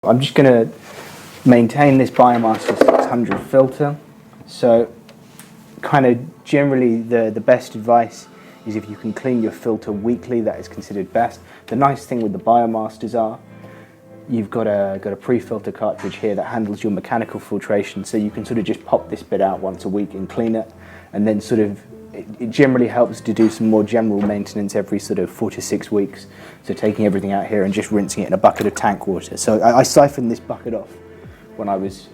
I'm just going to maintain this BioMaster 600 filter. So kind of generally the best advice is if you can clean your filter weekly, that is considered best. The nice thing with the BioMasters are you've got a pre-filter cartridge here that handles your mechanical filtration, so you can sort of just pop this bit out once a week and clean it, and then sort of it generally helps to do some more general maintenance every sort of 4 to 6 weeks. So taking everything out here and just rinsing it in a bucket of tank water. So I siphoned this bucket off when I was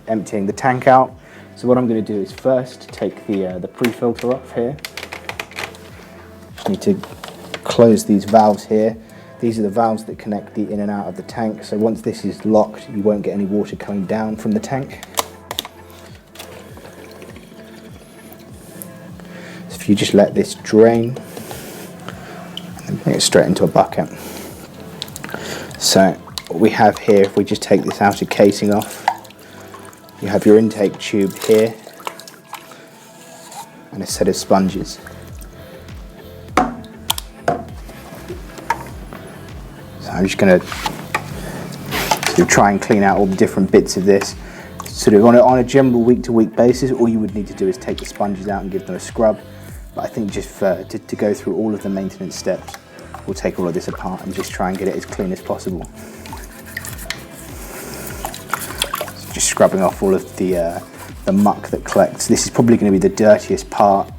emptying the tank out. So what I'm going to do is first take the pre-filter off here. Just need to close these valves here. These are the valves that connect the in and out of the tank. So once this is locked, you won't get any water coming down from the tank. So if you just let this drain and bring it straight into a bucket. So what we have here, if we just take this outer casing off, you have your intake tube here and a set of sponges. So I'm just going to sort of try and clean out all the different bits of this. Sort of on a general week-to-week basis, all you would need to do is take the sponges out and give them a scrub. But I think just to go through all of the maintenance steps, we'll take all of this apart and just try and get it as clean as possible. So just scrubbing off all of the muck that collects. This is probably going to be the dirtiest part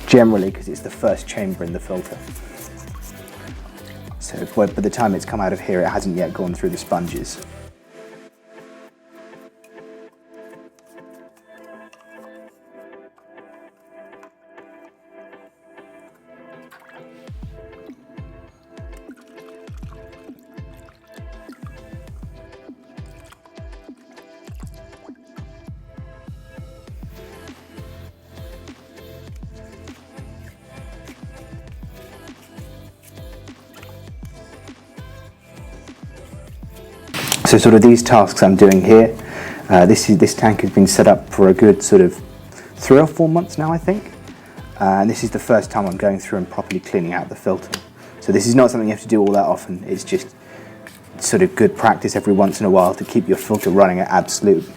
generally because it's the first chamber in the filter. So by the time it's come out of here, it hasn't yet gone through the sponges. So sort of these tasks I'm doing here, this tank has been set up for a good sort of 3 or 4 months now, I think. And this is the first time I'm going through and properly cleaning out the filter. So this is not something you have to do all that often. It's just sort of good practice every once in a while to keep your filter running at absolute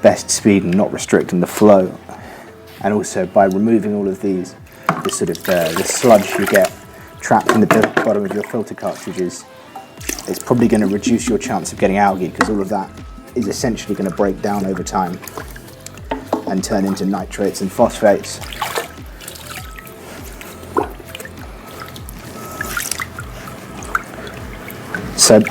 best speed and not restricting the flow. And also by removing all of these, the sludge you get trapped in the bottom of your filter cartridges, it's probably going to reduce your chance of getting algae because all of that is essentially going to break down over time and turn into nitrates and phosphates. So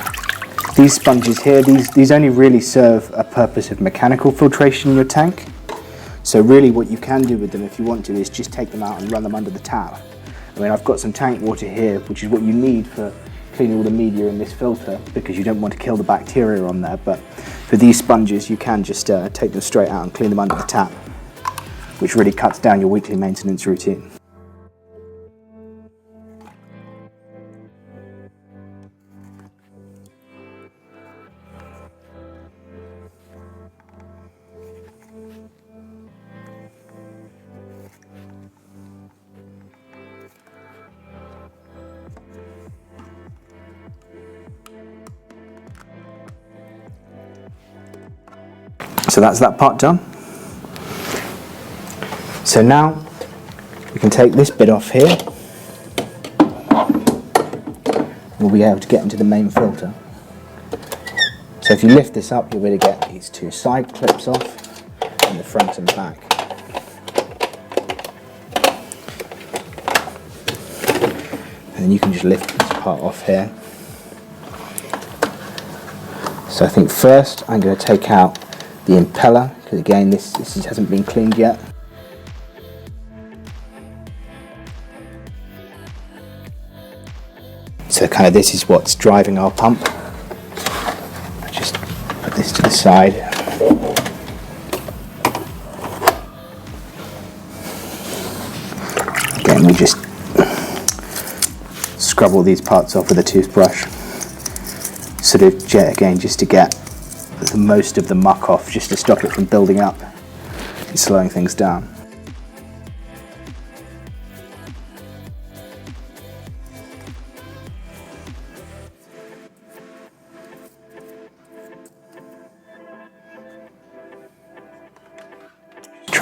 these sponges here, these only really serve a purpose of mechanical filtration in your tank. So really what you can do with them if you want to is just take them out and run them under the tap. I mean, I've got some tank water here, which is what you need for cleaning all the media in this filter because you don't want to kill the bacteria on there, but for these sponges you can just take them straight out and clean them under the tap, which really cuts down your weekly maintenance routine. So that's that part done. So now we can take this bit off here. We'll be able to get into the main filter. So if you lift this up, you'll be able to get these 2 side clips off and the front and back. And then you can just lift this part off here. So I think first I'm going to take out the impeller, because again this hasn't been cleaned yet. So kind of this is what's driving our pump. Just put this to the side. Again, we just scrub all these parts off with a toothbrush. Sort of again just to get the most of the muck off, just to stop it from building up and slowing things down.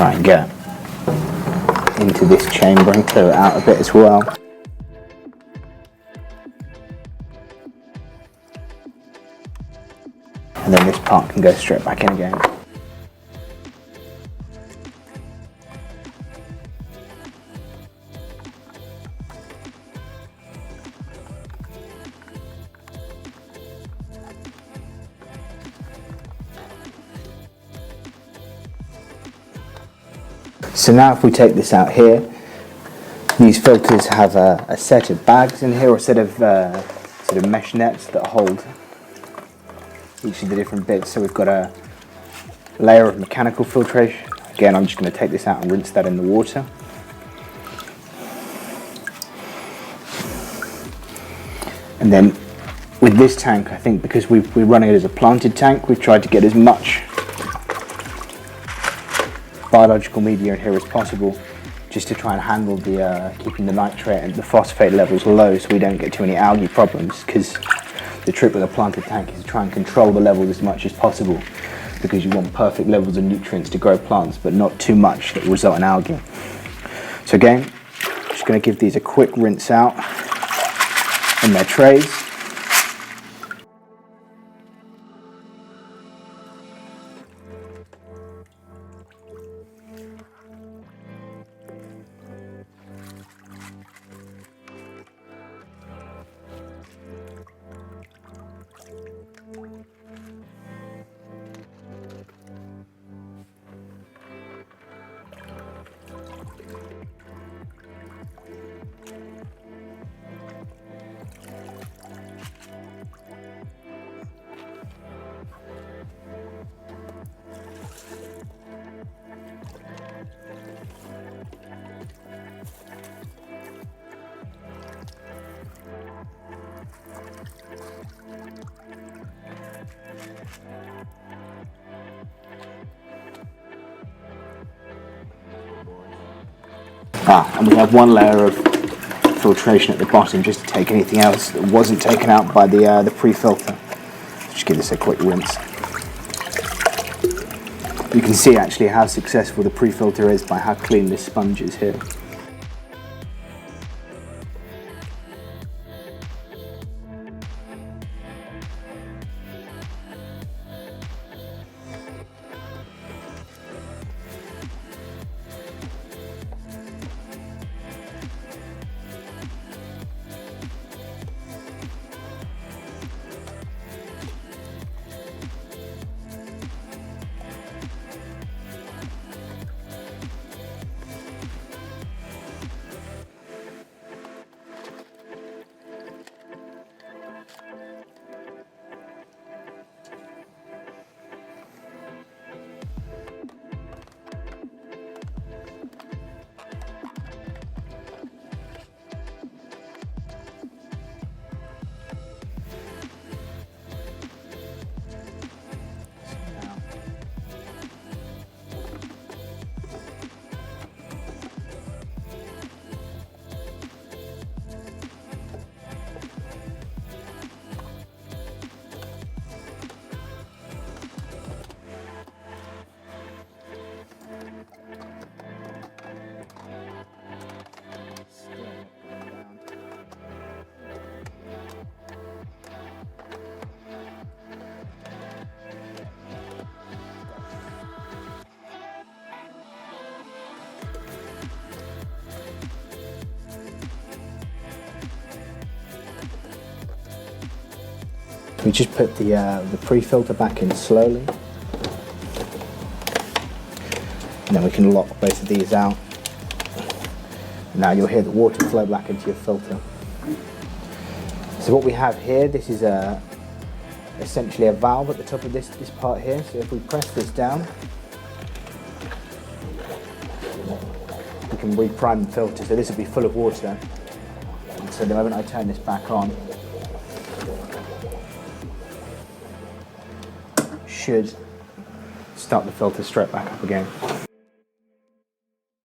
try and get into this chamber and clear it out a bit as well. And then this part can go straight back in again. So now if we take this out here, these filters have a set of bags in here, or a set of sort of mesh nets that hold each of the different bits. So we've got a layer of mechanical filtration. Again, I'm just going to take this out and rinse that in the water. And then with this tank, I think because we're running it as a planted tank, we've tried to get as much biological media in here as possible, just to try and handle the keeping the nitrate and the phosphate levels low, so we don't get too many algae problems. Because the trick with a planted tank is to try and control the levels as much as possible, because you want perfect levels of nutrients to grow plants, but not too much that will result in algae. So again, just going to give these a quick rinse out in their trays. And we have one layer of filtration at the bottom, just to take anything else that wasn't taken out by the pre-filter. Just give this a quick rinse. You can see actually how successful the pre-filter is by how clean this sponge is here. We just put the pre-filter back in slowly, and then we can lock both of these out. Now you'll hear the water flow back into your filter. So what we have here, this is essentially a valve at the top of this part here. So if we press this down, we can reprime the filter. So this will be full of water. And so the moment I turn this back on, should start the filter straight back up again.